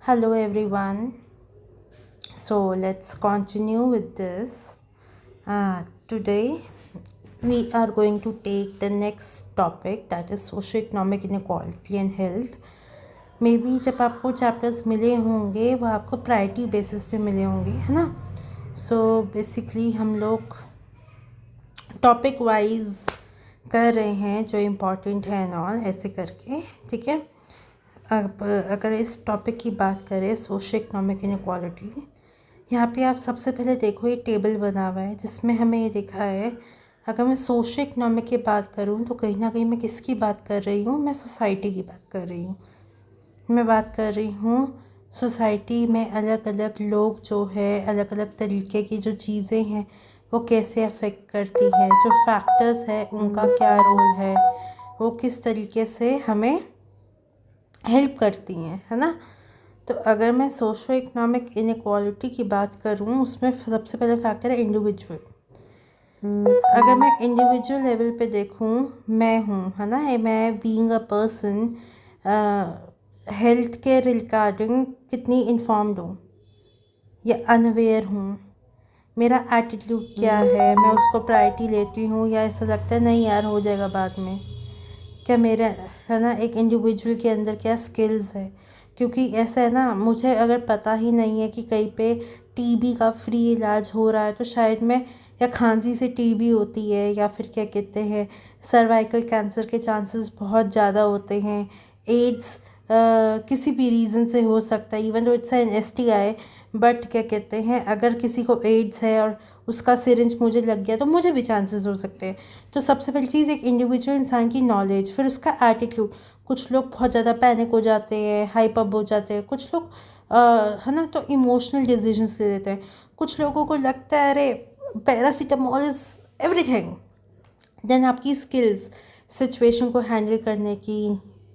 Hello everyone. So let's continue with this. Today we are going to take the next topic, that is socio-economic inequality and health. May be जब आपको chapters मिले होंगे वो आपको priority basis पे मिले होंगे, है ना. सो बेसिकली हम लोग टॉपिक वाइज कर रहे हैं जो इम्पोर्टेंट है एंड ऑल, ऐसे करके. ठीक है. अब अगर इस टॉपिक की बात करें, सोशो इकोनॉमिक इनक्वालिटी, यहाँ पे आप सबसे पहले देखो ये टेबल बना हुआ है जिसमें हमें ये दिखा है. अगर मैं सोशो इकोनॉमिक की बात करूँ तो कहीं ना कहीं मैं किसकी बात कर रही हूँ, मैं सोसाइटी की बात कर रही हूँ. मैं बात कर रही हूँ सोसाइटी में अलग अलग लोग जो है, अलग अलग तरीके की जो चीज़ें हैं वो कैसे अफेक्ट करती है, जो फैक्टर्स है उनका क्या रोल है, वो किस तरीके से हमें हेल्प करती हैं, है ना. तो अगर मैं सोशो इकोनॉमिक इनक्वालिटी की बात करूँ, उसमें सबसे पहला फैक्टर है इंडिविजुअल. अगर मैं इंडिविजुअल लेवल पे देखूँ, मैं हूँ, है ना, मैं बीइंग अ पर्सन हेल्थ के रिगार्डिंग कितनी इन्फॉर्म्ड हूँ या अनअवेयर हूँ, मेरा एटीट्यूड क्या है, मैं उसको प्रायोरिटी लेती हूँ या ऐसा लगता है नहीं यार हो जाएगा बाद में, क्या मेरा, है ना, एक इंडिविजुअल के अंदर क्या स्किल्स है. क्योंकि ऐसा है ना, मुझे अगर पता ही नहीं है कि कहीं पे टीबी का फ्री इलाज हो रहा है तो शायद मैं, या खांसी से टीबी होती है, या फिर क्या कहते हैं सर्वाइकल कैंसर के चांसेस बहुत ज़्यादा होते हैं, एड्स किसी भी रीज़न से हो सकता है, even though it's an STI, but क्या कहते हैं अगर किसी को एड्स है और उसका सिरिंज मुझे लग गया तो मुझे भी चांसेस हो सकते हैं. तो सबसे पहली चीज़ एक इंडिविजुअल इंसान की नॉलेज, फिर उसका एटीट्यूड. कुछ लोग बहुत ज़्यादा पैनिक हो जाते हैं, हाइप अप हो जाते हैं, कुछ लोग है ना, तो इमोशनल डिसीजंस ले लेते हैं. कुछ लोगों को लगता है अरे पैरासीटामोल इज़ एवरीथिंग. देन आपकी स्किल्स, सिचुएशन को हैंडल करने की,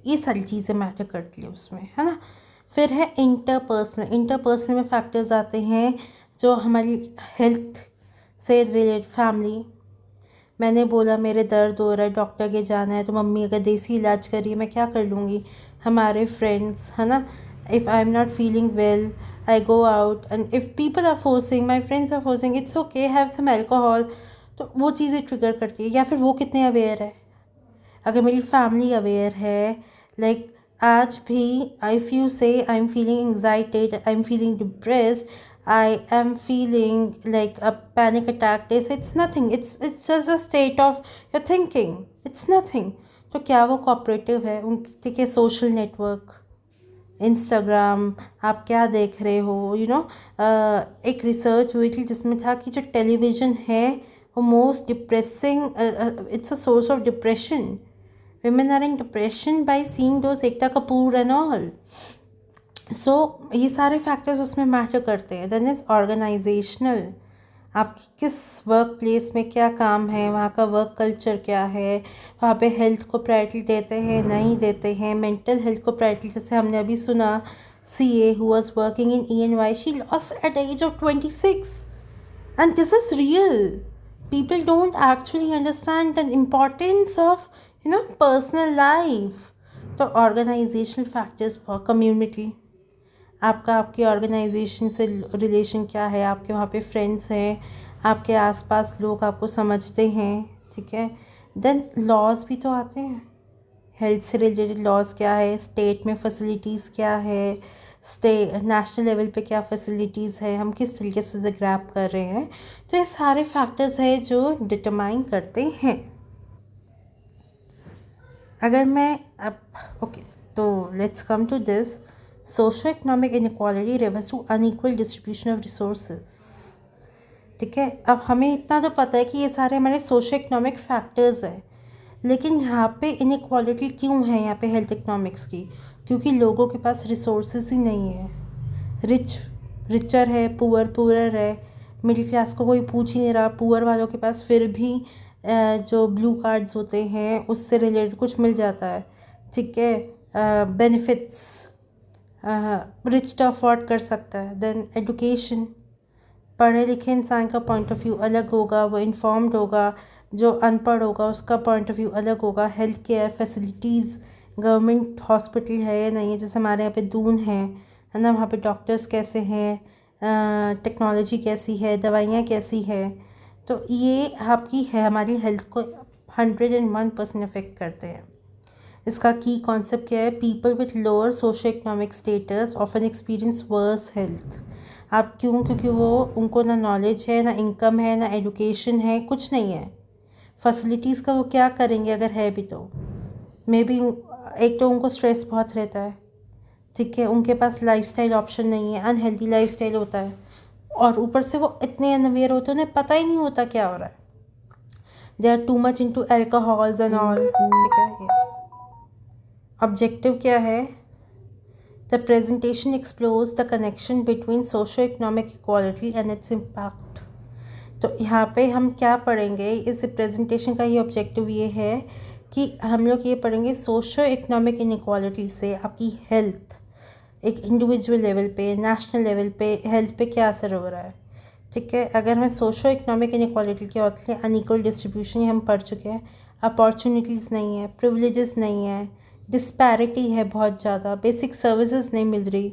ये सारी चीज़ें मैटर करती है उसमें, है ना. फिर है इंटरपर्सनल. इंटरपर्सनल में फैक्टर्स आते हैं जो हमारी हेल्थ से रिलेटेड. फैमिली, मैंने बोला मेरे दर्द हो रहा है, डॉक्टर के जाना है, तो मम्मी अगर देसी इलाज कर रही है मैं क्या कर लूँगी. हमारे फ्रेंड्स, है ना, if I am not feeling well I go out and if people are forcing, my friends are forcing, it's okay have some alcohol, तो वो चीज़ें ट्रिगर करती है. या फिर वो कितने अवेयर है. अगर मेरी फैमिली अवेयर है, लाइक आज भी if you say I am feeling anxious, I am feeling depressed, I am feeling like a panic attack, they say it's nothing, it's just a state of your thinking, it's nothing. तो क्या वो cooperative है उनके. ठीक है, social network, Instagram, आप क्या देख रहे हो, एक रिसर्च हुई थी जिसमें था कि जो टेलीविज़न है वो most depressing, it's a source of depression. women are in depression by seeing those Ekta Kapoor and all. So ये सारे फैक्टर्स उसमें मैटर करते हैं. Then is organizational. आप किस वर्क प्लेस में क्या काम है, वहाँ का वर्क कल्चर क्या है, वहाँ पे हेल्थ को प्रायोरिटी देते हैं नहीं देते हैं, मेंटल हेल्थ को प्रायोरिटी. जैसे हमने अभी सुना CA who was working in ENY, she lost at the age of 26, and this is real. People don't actually understand the importance of personal life. तो ऑर्गेनाइजेशनल फैक्टर्स फॉर कम्युनिटी, आपकी organisation से relation क्या है, आपके वहाँ पे friends हैं, आपके आसपास लोग आपको समझते हैं. ठीक है. देन लॉज भी तो आते हैं, हेल्थ से रिलेटेड लॉज क्या है, स्टेट में फैसिलिटीज़ क्या है, नेशनल लेवल पे क्या फैसिलिटीज़ है, हम किस तरीके से उसे ग्रैब कर रहे हैं. तो ये सारे फैक्टर्स हैं जो डिटरमाइन करते हैं. अगर मैं अब ओके, तो let's come to this. Socio economic inequality refers to unequal distribution of resources. ठीक है. अब हमें इतना तो पता है कि ये सारे हमारे सोशो इकोनॉमिक फैक्टर्स हैं, लेकिन यहाँ पे इनक्वालिटी क्यों है यहाँ पे हेल्थ इकोनॉमिक्स की. क्योंकि लोगों के पास रिसोर्सेज ही नहीं है. रिच रिचर है, पुअर पुअर है, मिडिल क्लास को कोई पूछ ही नहीं रहा. पुअर वालों के पास फिर भी जो ब्लू कार्ड्स होते हैं उससे रिलेटेड कुछ मिल जाता है. ठीक है, बेनिफिट्स रिच तो अफोर्ड कर सकता है. देन एजुकेशन, पढ़े लिखे इंसान का पॉइंट ऑफ व्यू अलग होगा, वो इन्फॉर्म्ड होगा. जो अनपढ़ होगा उसका पॉइंट ऑफ व्यू अलग होगा. Health care facilities, government hospital है या नहीं है, जैसे हमारे यहाँ पे दून है, है ना, वहाँ पे डॉक्टर्स कैसे हैं, टेक्नोलॉजी कैसी है, दवाइयाँ कैसी है। तो ये आपकी है हमारी हेल्थ को 101% अफेक्ट करते हैं। इसका की कॉन्सेप्ट क्या है? People with lower socio economic status often experience worse health. आप क्यों? क्योंकि वो उनको ना नॉलेज है, ना इनकम है, ना एजुकेशन है, कुछ नहीं है। फैसिलिटीज़ का वो क्या करेंगे अगर है भी तो? मे बी एक तो उनको स्ट्रेस बहुत रहता है, ठीक है, उनके पास लाइफस्टाइल ऑप्शन नहीं है, अनहेल्दी लाइफस्टाइल होता है, और ऊपर से वो इतने अनअवेयर होते हैं उन्हें पता ही नहीं होता क्या हो रहा है। They are too much into alcohols and all, ठीक है। ऑब्जेक्टिव क्या है? The presentation explores the connection between socio economic equality and its impact. तो यहाँ पे हम क्या पढ़ेंगे? इस प्रेजेंटेशन का ये ऑब्जेक्टिव ये है कि हम लोग ये पढ़ेंगे सोशो इकोनॉमिक इनइक्वालिटी से आपकी हेल्थ एक इंडिविजुअल लेवल पे, नेशनल लेवल पे हेल्थ पे क्या असर हो रहा है, ठीक है। अगर हमें सोशो इकोनॉमिक इनइक्वालिटी क्या होती है? अनइक्वल डिस्ट्रीब्यूशन, हम पढ़ चुके हैं। अपॉर्चुनिटीज़ नहीं है, प्रिविलेजेस नहीं है, डिस्पैरिटी है बहुत ज़्यादा, बेसिक सर्विसेज नहीं मिल रही,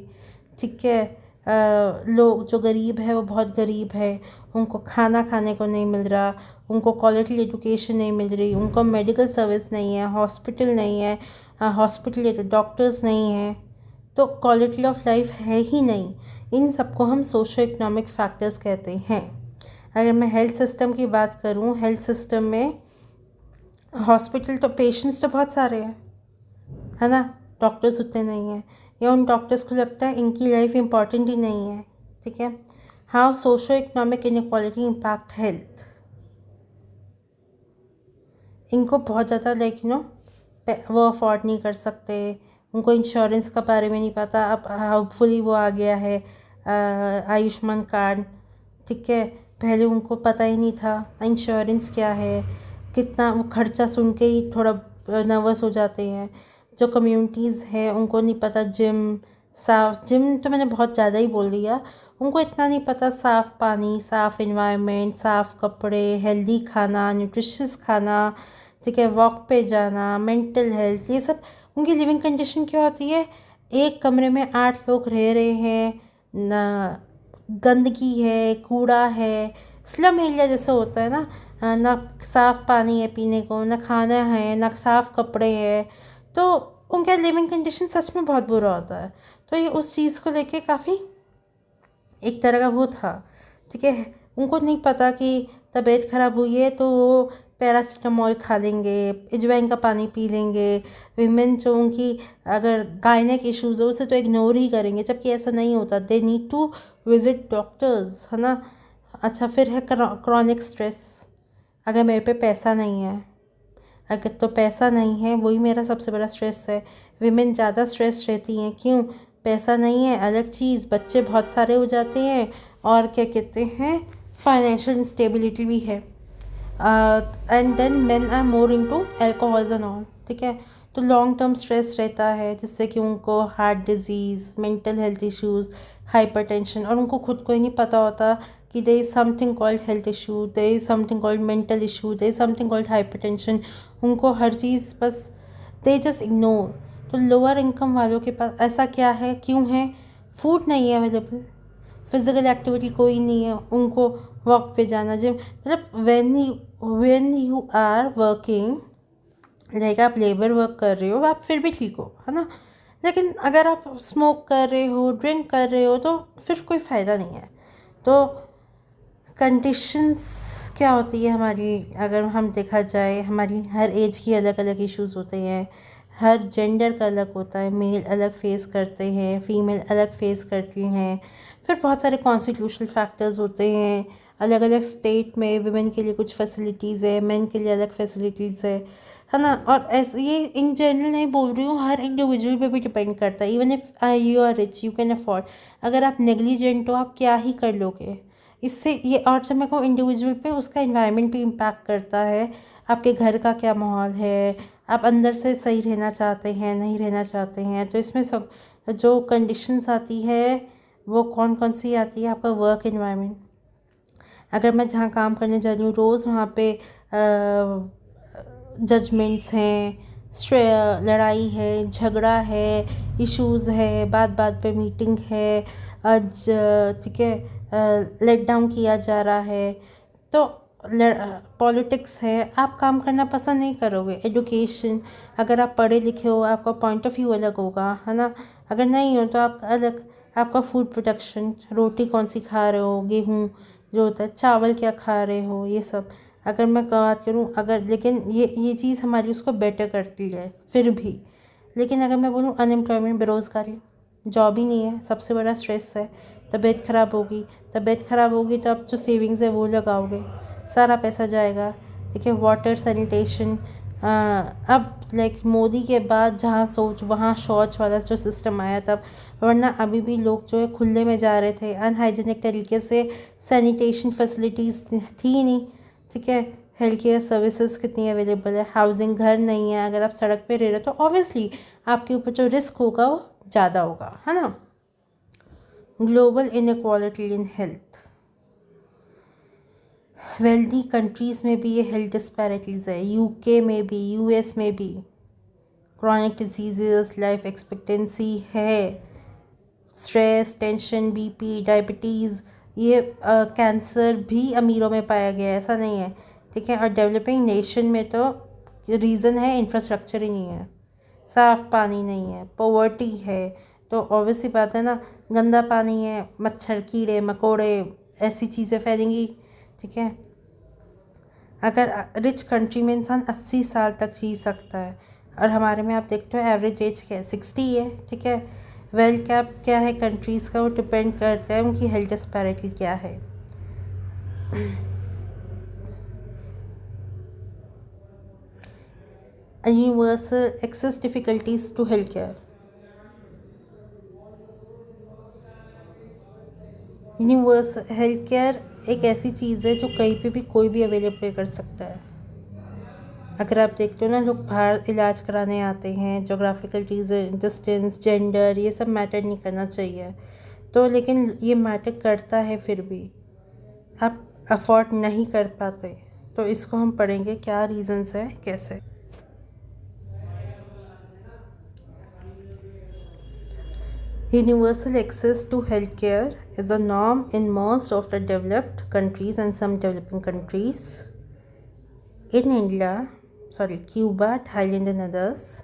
ठीक है। लोग जो गरीब है वो बहुत गरीब है, उनको खाना खाने को नहीं मिल रहा, उनको क्वालिटी एजुकेशन नहीं मिल रही, उनको मेडिकल सर्विस नहीं है, हॉस्पिटल नहीं है, हॉस्पिटल डॉक्टर्स नहीं है, तो क्वालिटी ऑफ लाइफ है ही नहीं। इन सबको हम सोशो इकोनॉमिक फैक्टर्स कहते हैं। अगर मैं हेल्थ सिस्टम की बात करूं, हेल्थ सिस्टम में हॉस्पिटल तो पेशेंट्स तो बहुत सारे हैं, है ना, डॉक्टर्स उतने नहीं हैं, या उन डॉक्टर्स को लगता है इनकी लाइफ इम्पॉर्टेंट ही नहीं है, ठीक है। How socio economic inequality impact health. इनको बहुत ज़्यादा लाइक वो अफोर्ड नहीं कर सकते, उनको इंश्योरेंस का बारे में नहीं पता। अब होपफुली वो आ गया है आयुष्मान कार्ड, ठीक है। पहले उनको पता ही नहीं था इंश्योरेंस क्या है, कितना वो खर्चा सुन के ही थोड़ा नर्वस हो जाते हैं। जो कम्युनिटीज़ है उनको नहीं पता जिम तो मैंने बहुत ज़्यादा ही बोल दिया, उनको इतना नहीं पता साफ़ पानी, साफ़ इन्वायरमेंट, साफ़ कपड़े, हेल्दी खाना, न्यूट्रिशियस खाना, ठीक है, वॉक पे जाना, मेंटल हेल्थ, ये सब। उनकी लिविंग कंडीशन क्या होती है? एक कमरे में 8 लोग रह रहे हैं, ना गंदगी है, कूड़ा है, स्लम एरिया जैसे होता है ना साफ़ पानी है पीने को, ना खाना है, ना साफ़ कपड़े हैं, तो उनका लिविंग कंडीशन सच में बहुत बुरा होता है। तो ये उस चीज़ को लेके काफ़ी एक तरह का वो था, ठीक है। उनको नहीं पता कि तबीयत ख़राब हुई है तो वो पैरासीटामोल खा लेंगे, अजवाइन का पानी पी लेंगे। विमेन जो उनकी अगर गायनेक इश्यूज़ हो उसे तो इग्नोर ही करेंगे, जबकि ऐसा नहीं होता। They need to visit doctors, है ना। अच्छा, फिर है क्रॉनिक स्ट्रेस। अगर मेरे पे पैसा नहीं है, अगर तो पैसा नहीं है, वही मेरा सबसे बड़ा स्ट्रेस है। विमेन ज़्यादा स्ट्रेस रहती हैं, क्यों? पैसा नहीं है अलग चीज़, बच्चे बहुत सारे हो जाते हैं, और क्या कहते हैं, फाइनेंशियल इंस्टेबिलिटी भी है। And then men are more into alcohols and all, ठीक है। तो लॉन्ग टर्म स्ट्रेस रहता है जिससे कि उनको heart disease, mental health issues, hypertension, और उनको खुद को ही नहीं पता होता कि there is something called health issue, there is something called mental issue, there is something called hypertension. उनको हर चीज़ बस दे जस्ट इग्नोर। तो लोअर इनकम वालों के पास ऐसा क्या है, क्यों है? फूड नहीं है अवेलेबल, फिज़िकल एक्टिविटी कोई नहीं है, उनको वॉक पे जाना, जिम, मतलब when you are working, like आप लेबर वर्क कर रहे हो, आप फिर भी ठीक हो, है ना। लेकिन अगर आप स्मोक कर रहे हो, ड्रिंक कर रहे हो, तो फिर कोई फ़ायदा नहीं है। तो कंडीशंस क्या होती है हमारी, अगर हम देखा जाए, हमारी हर एज की अलग अलग इश्यूज़ होते हैं, हर जेंडर का अलग होता है। मेल अलग फेस करते हैं, फीमेल अलग फेस करती हैं। फिर बहुत सारे कॉन्स्टिट्यूशनल फैक्टर्स होते हैं, अलग अलग स्टेट में वुमेन के लिए कुछ फैसिलिटीज़ है, मेन के लिए अलग फैसिलिटीज़ है ना। और ऐसे ये इन जनरल नहीं बोल रही हूँ, हर इंडिविजुअल पे भी डिपेंड करता है। Even if you are rich you can afford, अगर आप नेग्लिजेंट हो आप क्या ही कर लोगे इससे। ये और जब मैं कहूँ इंडिविजुअल पे, उसका इन्वायरमेंट भी इम्पैक्ट करता है। आपके घर का क्या माहौल है, आप अंदर से सही रहना चाहते हैं, नहीं रहना चाहते हैं, तो इसमें सब जो कंडीशंस आती है वो कौन कौन सी आती है? आपका वर्क इन्वायरमेंट। अगर मैं जहाँ काम करने जा रही हूँ रोज़ वहाँ पे जजमेंट्स हैं, लड़ाई है, झगड़ा है, इश्यूज़ है, बात बात पे मीटिंग है, आज ठीक है, लेट डाउन किया जा रहा है, तो पॉलिटिक्स है, आप काम करना पसंद नहीं करोगे। एजुकेशन, अगर आप पढ़े लिखे हो आपका पॉइंट ऑफ व्यू अलग होगा, है ना। अगर नहीं हो तो आप अलग, आपका फूड प्रोडक्शन, रोटी कौन सी खा रहे हो, गेहूँ जो होता है, चावल क्या खा रहे हो, ये सब अगर मैं बात करूँ, अगर लेकिन ये चीज़ हमारी उसको बेटर करती है फिर भी। लेकिन अगर मैं बोलूँ अनएम्प्लॉयमेंट, बेरोज़गारी, जॉब ही नहीं है, सबसे बड़ा स्ट्रेस है। तबीयत ख़राब होगी तो आप जो सेविंग्स है वो लगाओगे, सारा पैसा जाएगा। ठीक है, वाटर सैनिटेशन, अब लाइक मोदी के बाद जहाँ सोच वहाँ शौच वाला जो सिस्टम आया तब, वरना अभी भी लोग जो है खुले में जा रहे थे, अनहाइजीनिक तरीके से, सैनिटेशन फैसिलिटीज़ थी नहीं। ठीक है, हेल्थ केयर सर्विसेज कितनी अवेलेबल है, हाउसिंग, घर नहीं है, अगर आप सड़क पे रह रहे हो तो ऑब्वियसली आपके ऊपर जो रिस्क होगा वो ज़्यादा होगा, है ना। Global inequality in health, wealthy countries में भी ये हेल्थ डिस्पैरिटीज़ है, यूके में भी, यूएस में भी। क्रॉनिक डिजीज़, लाइफ एक्सपेक्टेंसी है, स्ट्रेस, टेंशन, बीपी, डायबिटीज़, ये कैंसर भी अमीरों में पाया गया है, ऐसा नहीं है। ठीक है, और डेवलपिंग नेशन में तो रीज़न है इंफ्रास्ट्रक्चर ही नहीं है, साफ़ पानी नहीं है, पॉवर्टी है, तो ऑब्वियसली बात है ना, गंदा पानी है, मच्छर, कीड़े मकोड़े, ऐसी चीज़ें फैलेंगी। ठीक है, अगर रिच कंट्री में इंसान 80 साल तक जी सकता है, और हमारे में आप देखते हो एवरेज एज क्या है, 60 है। ठीक है, वेल्थ कैप क्या है कंट्रीज़ का, वो डिपेंड करता है उनकी हेल्थ डिस्पैरिटी क्या है। Universal access difficulties to health care, universal health care एक ऐसी चीज़ है जो कहीं पे भी कोई भी अवेलेबल कर सकता है। अगर आप देखते हो ना, लोग बाहर इलाज कराने आते हैं, जोग्राफिकल डिस्टेंस, जेंडर, ये सब मैटर नहीं करना चाहिए, तो लेकिन ये मैटर करता है फिर भी, आप अफोर्ड नहीं कर पाते, तो इसको हम पढ़ेंगे क्या रीज़न्स है कैसे। Universal access to healthcare is a norm in most of the developed countries and some developing countries. In India, Cuba, Thailand and others.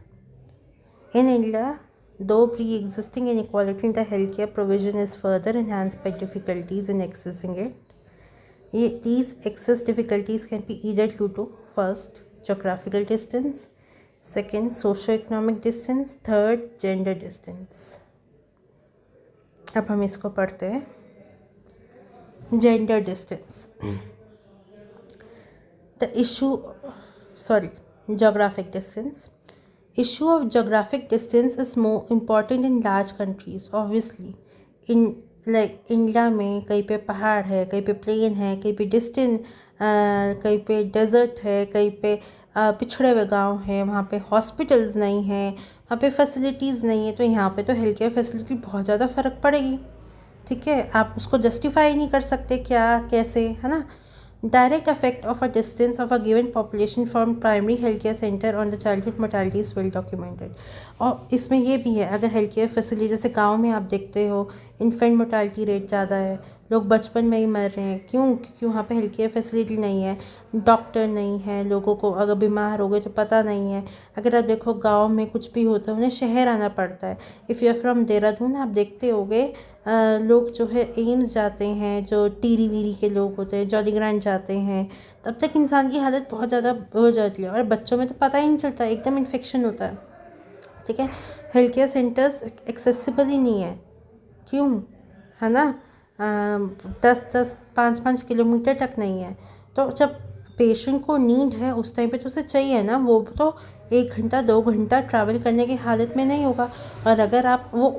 In India, though pre-existing inequality in the healthcare provision is further enhanced by difficulties in accessing it. These access difficulties can be either due to, first, geographical distance, second, socio-economic distance, third, gender distance. अब हम इसको पढ़ते हैं। Gender distance, the issue, geographic distance. Issue of geographic distance is more important in large countries, obviously. In like India में कहीं पे पहाड़ है, कहीं पे प्लेन है, कहीं पे डिस्टेंस, कहीं पे डेजर्ट है, कहीं पे पिछड़े हुए गांव है, वहाँ पे हॉस्पिटल्स नहीं है, वहाँ पे फैसिलिटीज़ नहीं है, तो यहाँ पे तो हेल्थ केयर फैसिलिटी बहुत ज़्यादा फ़र्क पड़ेगी। ठीक है, आप उसको जस्टिफाई नहीं कर सकते क्या कैसे, है ना। Direct effect of a distance of a given population from primary health care centre on the childhood mortality is well documented. और इसमें ये भी है, अगर हेल्थ केयर फैसिलिटी, जैसे गांव में आप देखते हो इन्फेंट मोर्टालिटी रेट ज़्यादा है, लोग बचपन में ही मर रहे हैं, क्यों? क्योंकि वहाँ पे हेल्थ केयर फैसिलिटी नहीं है, डॉक्टर नहीं है, लोगों को अगर बीमार हो गए तो पता नहीं है। अगर आप देखो गांव में कुछ भी होता है उन्हें शहर आना पड़ता है। If you are from Dehradun, आप देखते होगे लोग जो है एम्स जाते हैं, जो टीरी वीरी के लोग होते हैं, जॉली ग्रांट जाते हैं, तब तक इंसान की हालत बहुत ज़्यादा हो जाती है, और बच्चों में तो पता ही नहीं चलता, एकदम इन्फेक्शन होता है। ठीक है, हेल्थ केयर सेंटर्स एक्सेसिबल ही नहीं है, क्यों? है ना, 5-5 किलोमीटर तक नहीं है, तो जब पेशेंट को नीड है उस टाइम पे तो उसे चाहिए ना, वो तो 1 घंटा 2 घंटा ट्रैवल करने की हालत में नहीं होगा। और अगर आप वो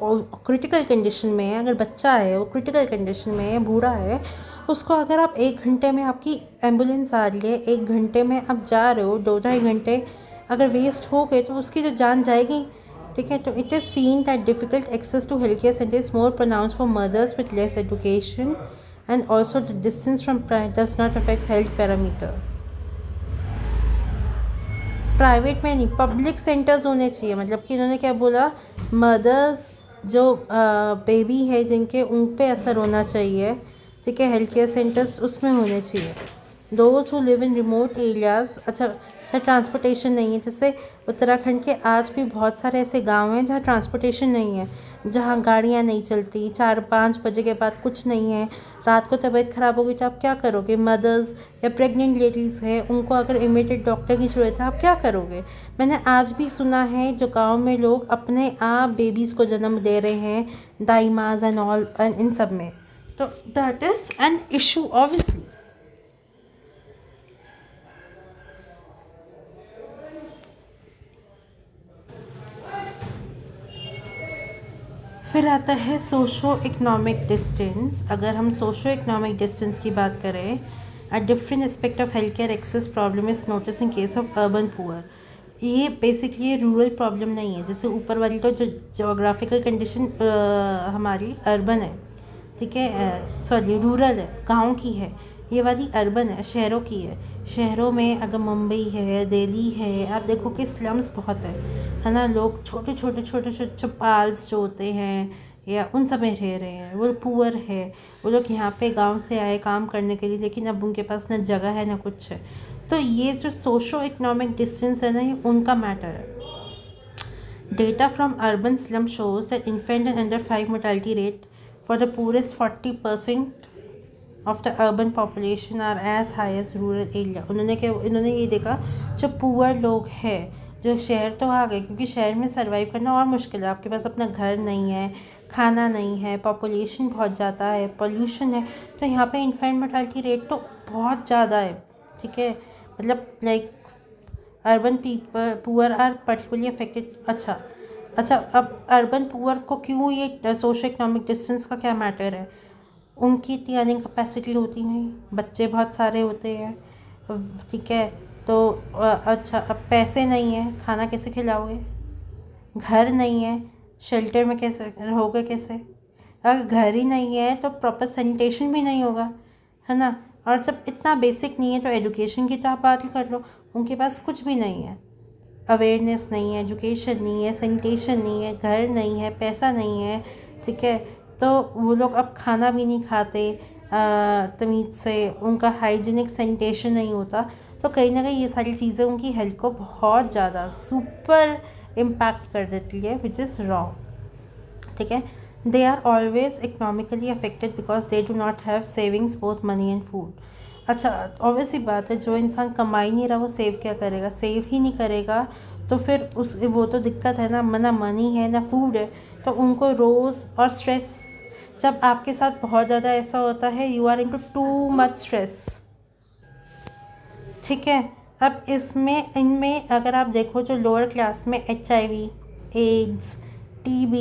क्रिटिकल कंडीशन में है, अगर बच्चा है वो क्रिटिकल कंडीशन में है, बूढ़ा है, उसको अगर आप 1 घंटे में, आपकी एम्बुलेंस आ रही है, 1 घंटे में आप जा रहे हो, 2-2.5 घंटे अगर वेस्ट हो गए तो उसकी तो जान जाएगी। ठीक है, तो it is seen that difficult access to health care center is more pronounce for mothers with less education, and also the distance from prime does not affect health parameter. Private में नहीं, पब्लिक सेंटर्स होने चाहिए। मतलब कि इन्होंने क्या बोला, mother's जो बेबी है जिनके, उन पे असर होना चाहिए, ठीक है, हेल्थ केयर सेंटर्स उसमें होने चाहिए। Those who live in remote areas. अच्छा ट्रांसपोर्टेशन नहीं है, जैसे उत्तराखंड के आज भी बहुत सारे ऐसे गांव हैं जहाँ ट्रांसपोर्टेशन नहीं है, जहाँ गाड़ियाँ नहीं चलती, 4-5 बजे के बाद कुछ नहीं है। रात को तबीयत ख़राब होगी तो आप क्या करोगे? मदर्स या प्रेग्नेंट लेडीज़ हैं, उनको अगर इमीडिएट डॉक्टर की ज़रूरत है, आप क्या करोगे? मैंने आज भी सुना है जो गाँव में लोग अपने आप बेबीज़ को जन्म दे रहे हैं, दाई माज एंड ऑल, इन सब में। तो that is an issue obviously. फिर आता है सोशो इकोनॉमिक डिस्टेंस। अगर हम सोशो इकोनॉमिक डिस्टेंस की बात करें, a different aspect of health care access problem is notice in case of urban poor. ये बेसिकली ये रूरल प्रॉब्लम नहीं है, जैसे ऊपर वाली तो जो जोग्राफिकल कंडीशन हमारी अर्बन है, ठीक है, सॉरी रूरल है, गांव की है। ये वाली अर्बन है, शहरों की है। शहरों में अगर मुंबई है, दिल्ली है, आप देखो कि स्लम्स बहुत है ना। लोग छोटे छोटे छोटे छोटे चौपाल्स जो होते हैं या उन सब में रह रहे हैं, वो पुअर है। वो लोग यहाँ पे गांव से आए काम करने के लिए, लेकिन अब उनके पास ना जगह है ना कुछ है। तो ये जो सोशो इकोनॉमिक डिस्टेंस है ना, ये उनका मैटर है। Data from urban slum shows that infant and under 5 mortality rate for the poorest 40% of the urban population are as high as rural area। इन्होंने ये देखा, जो पुअर लोग हैं, जो शहर तो आ गए क्योंकि शहर में सर्वाइव करना और मुश्किल है। आपके पास अपना घर नहीं है, खाना नहीं है, पॉपुलेशन बहुत ज़्यादा है, पोल्यूशन है, तो यहाँ पे इन्फेंट मोर्टालिटी रेट तो बहुत ज़्यादा है, ठीक है। मतलब like urban people poor are particularly affected. अच्छा, अब अर्बन पुअर को क्यों, ये सोशो इकोनॉमिक डिस्टेंस का क्या मैटर है? उनकी इतनी अर्निंग कैपेसिटी होती नहीं, बच्चे बहुत सारे होते हैं, ठीक है। तो अच्छा, अब पैसे नहीं है, खाना कैसे खिलाओगे? घर नहीं है, शेल्टर में कैसे रहोगे? कैसे? अगर घर ही नहीं है तो प्रॉपर सैनिटेशन भी नहीं होगा, है ना। और जब इतना बेसिक नहीं है तो एजुकेशन की तो आप बात ही कर लो। उनके पास कुछ भी नहीं है, अवेयरनेस नहीं है, एजुकेशन नहीं है, सैनिटेशन नहीं है, घर नहीं है, पैसा नहीं है, ठीक है। तो वो लोग अब खाना भी नहीं खाते तमीज़ से, उनका हाइजीनिक सैनिटेशन नहीं होता। तो कहीं ना कहीं ये सारी चीज़ें उनकी हेल्थ को बहुत ज़्यादा सुपर इम्पैक्ट कर देती है, विच इज़ रॉन्ग, ठीक है। They are always economically affected because they do not have savings both money and food. अच्छा, ऑब्वियसली बात है, जो इंसान कमाई नहीं रहा वो सेव क्या करेगा? सेव ही नहीं करेगा तो फिर उस वो तो दिक्कत है ना मनी है ना फूड है। तो उनको रोज़ और स्ट्रेस, जब आपके साथ बहुत ज़्यादा ऐसा होता है, you are into too much stress, ठीक है। अब इनमें अगर आप देखो, जो लोअर क्लास में HIV, AIDS, TB,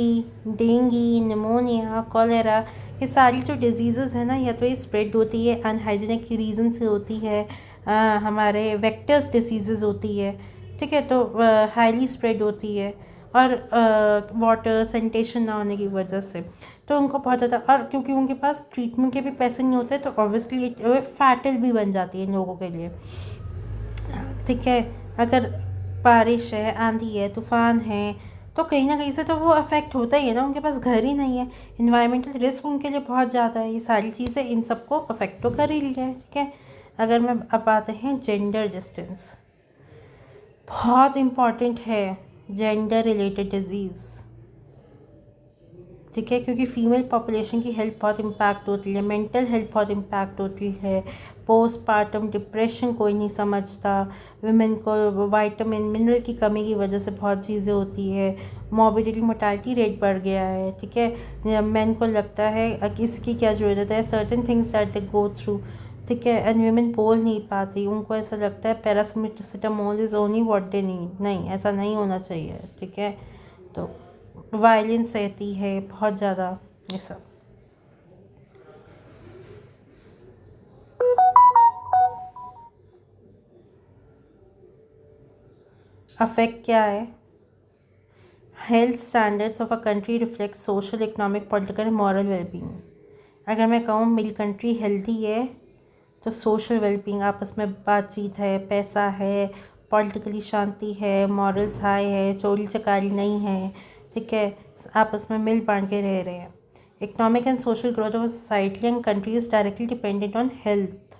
dengue, pneumonia, cholera, ये सारी जो डिजीज़ेज़ है ना, या तो ये स्प्रेड होती है अनहाइजीनिक रीज़न से होती है, हमारे वेक्टर्स डिसीज़ेज़ होती है, ठीक है। तो हाईली स्प्रेड होती है, और वाटर सैनिटेशन ना होने की वजह से तो उनको बहुत ज़्यादा, और क्योंकि उनके पास ट्रीटमेंट के भी पैसे नहीं होते, तो ऑब्वियसली फैटल भी बन जाती है इन लोगों के लिए, ठीक है। अगर बारिश है, आंधी है, तूफ़ान है, तो कहीं ना कहीं से तो वो अफेक्ट होता ही है ना। उनके पास घर ही नहीं है, इन्वायरमेंटल रिस्क उनके लिए बहुत ज़्यादा है। ये सारी चीज़ें इन सबको अफेक्ट तो कर ही लिया है, ठीक है। अगर मैं अब आते हैं जेंडर डिस्टेंस, बहुत इम्पॉर्टेंट है जेंडर रिलेटेड डिजीज़, ठीक है, क्योंकि फीमेल पॉपुलेशन की हेल्थ बहुत इम्पैक्ट होती है, मेंटल हेल्थ बहुत इम्पैक्ट होती है, पोस्टपार्टम डिप्रेशन कोई नहीं समझता, वुमेन को विटामिन मिनरल की कमी की वजह से बहुत चीज़ें होती है, मॉर्बिडिटी मोर्टालिटी रेट बढ़ गया है, ठीक है। मेन को लगता है कि इसकी क्या ज़रूरत है, certain things that they go through, ठीक है। एंड वुमेन बोल नहीं पाती, उनको ऐसा लगता है paracetamol is only what they need. नहीं, ऐसा नहीं होना चाहिए, ठीक है। तो वायलेंस रहती है बहुत ज़्यादा, ये सब अफेक्ट क्या है? Health standards of a country reflect social, economic, political and moral wellbeing. अगर मैं कहूँ मेरी कंट्री हेल्दी है तो सोशल वेलबींग, आपस में बातचीत है, पैसा है, पॉलिटिकली शांति है, मॉरल्स हाई है, चोरी चकारी नहीं है, ठीक है, आपस में मिल बांट के रह रहे हैं। Economic and social growth of society and country is directly dependent on health.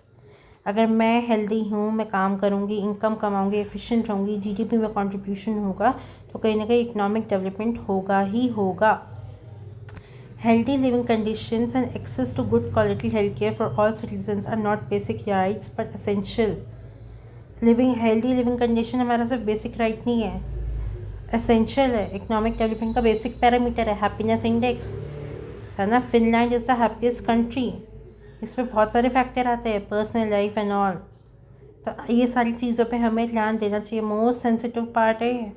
अगर मैं हेल्दी हूँ, मैं काम करूँगी, इनकम कमाऊँगी, एफिशिएंट रहूँगी, जीडीपी में कंट्रीब्यूशन होगा, तो कहीं ना कहीं इकोनॉमिक डेवलपमेंट होगा ही होगा। Healthy living conditions and access to good quality healthcare for all citizens are not basic rights but essential. Healthy living condition हमारा सिर्फ बेसिक राइट नहीं है, एसेंशियल है। इकोनॉमिक डेवलपमेंट का बेसिक पैरामीटर है हैप्पीनेस इंडेक्स, है ना। Finland is the happiest country. इसमें बहुत सारे फैक्टर आते हैं, पर्सनल लाइफ एंड ऑल। तो ये सारी चीज़ों पे हमें ध्यान देना चाहिए, मोस्ट सेंसिटिव पार्ट है ये,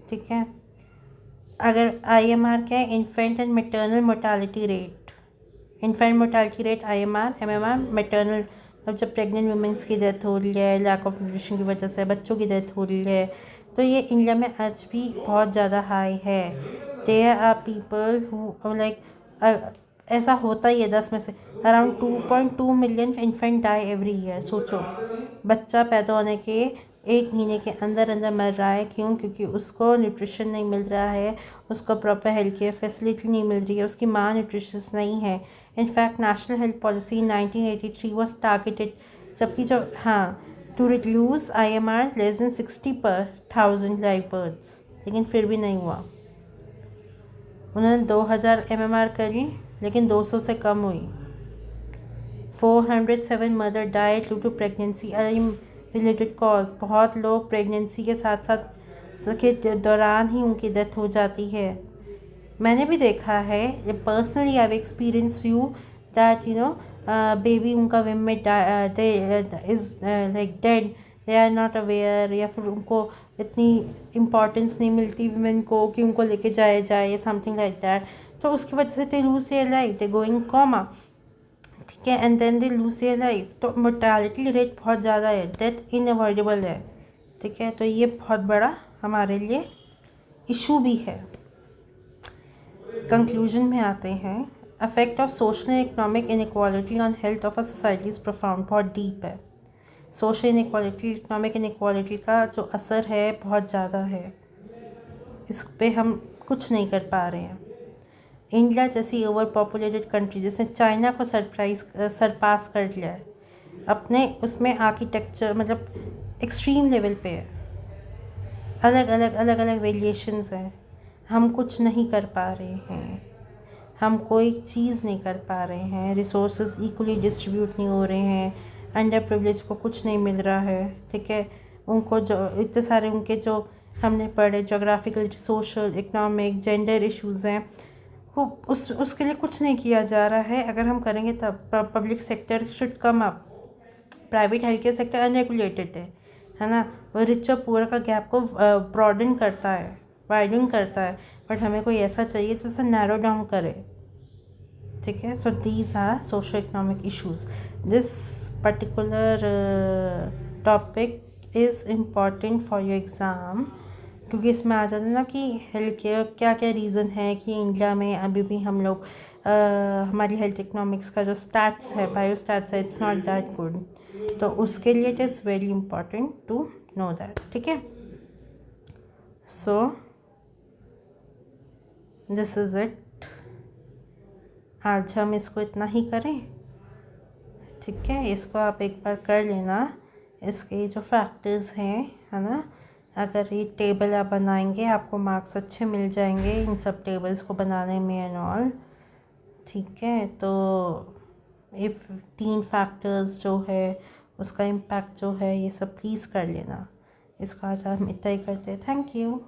ठीक है। अगर IMR क्या है, infant and maternal mortality rate. Infant mortality rate IMR, MMR maternal, अब जब प्रेग्नेंट वुमेंस की डेथ हो रही है, लैक ऑफ न्यूट्रिशन की वजह से बच्चों की डेथ हो रही है, तो ये इंडिया में आज भी बहुत ज़्यादा हाई है। There are people who like ऐसा होता ही है 10 में से around 2.2 million infant die every year. सोचो, बच्चा पैदा होने के 1 महीने के अंदर अंदर मर रहा है। क्यों? क्योंकि उसको न्यूट्रिशन नहीं मिल रहा है, उसको प्रॉपर हेल्थ केयर फैसिलिटी नहीं मिल रही है, उसकी माँ न्यूट्रिशियस नहीं है। In fact national health policy 1983 was targeted, जबकि जो to reduce IMR less than 60 per 1000 live birds, लेकिन फिर भी नहीं हुआ। उन्होंने 2000 MMR करी, लेकिन 200 से कम हुई। 407 mother died due to pregnancy related cause. बहुत लोग प्रेगनेंसी के साथ साथ के दौरान ही उनकी डेथ हो जाती है। मैंने भी देखा है, personally I experience view that baby उनका विम में is like dead, they are not aware, या फिर उनको इतनी इम्पॉर्टेंस नहीं मिलती विमेन को कि उनको लेके जाया जाए या समथिंग लाइक दैट। तो उसकी वजह से they lose their life, they going coma, ठीक है, and then they lose their life. तो मोर्टालिटी रेट बहुत ज़्यादा है, डेथ इनअवॉइडेबल है, ठीक है। तो ये बहुत बड़ा हमारे लिए इशू भी है। कंक्लूजन में आते हैं। Affect of social and economic inequality on health of a society is profound, बहुत डीप है। सोशल इनइक्वालिटी, इकोनॉमिक इनइक्वालिटी का जो असर है बहुत ज़्यादा है, इस पे हम कुछ नहीं कर पा रहे हैं। इंडिया जैसी ओवर पॉपुलेटेड कंट्री, जैसे चाइना को सरपास कर लिया है अपने उसमें आर्किटेक्चर, मतलब एक्सट्रीम लेवल पे है। अलग अलग वेरिएशंस हैं। हम कुछ नहीं कर पा रहे हैं, हम कोई चीज़ नहीं कर पा रहे हैं, रिसोर्सेज इक्वली डिस्ट्रीब्यूट नहीं हो रहे हैं, अंडर प्रिविलेज को कुछ नहीं मिल रहा है, ठीक है। उनको जो इतने सारे उनके जो हमने पढ़े geographical, social, economic, gender issues हैं, वो उसके लिए कुछ नहीं किया जा रहा है। अगर हम करेंगे तब public sector should come up. Private health care sector unregulated है ना, वो रिच और पुअर का गैप को ब्रॉडन करता है, वाइडन करता है, बट हमें कोई ऐसा चाहिए जो उसे नैरो डाउन करे, ठीक है। So these are socio economic issues. This particular topic is important for your exam, क्योंकि इसमें आ जाता है ना कि हेल्थ केयर क्या क्या रीज़न है कि इंडिया में अभी भी हम लोग हमारी हेल्थ इकोनॉमिक्स का जो स्टैट्स है, बायो स्टैट्स है, इट्स नॉट दैट गुड। तो उसके लिए it is very important to know that, ठीक है। So this is it. आज हम इसको इतना ही करें, ठीक है। इसको आप एक बार कर लेना, इसके जो फैक्टर्स हैं, है ना। अगर ये टेबल आप बनाएंगे आपको मार्क्स अच्छे मिल जाएंगे इन सब टेबल्स को बनाने में एंड ऑल, ठीक है। तो इफ़ 3 फैक्टर्स जो है उसका इम्पैक्ट जो है, ये सब प्लीज़ कर लेना। इसका आज हम इतना ही करते हैं। Thank you.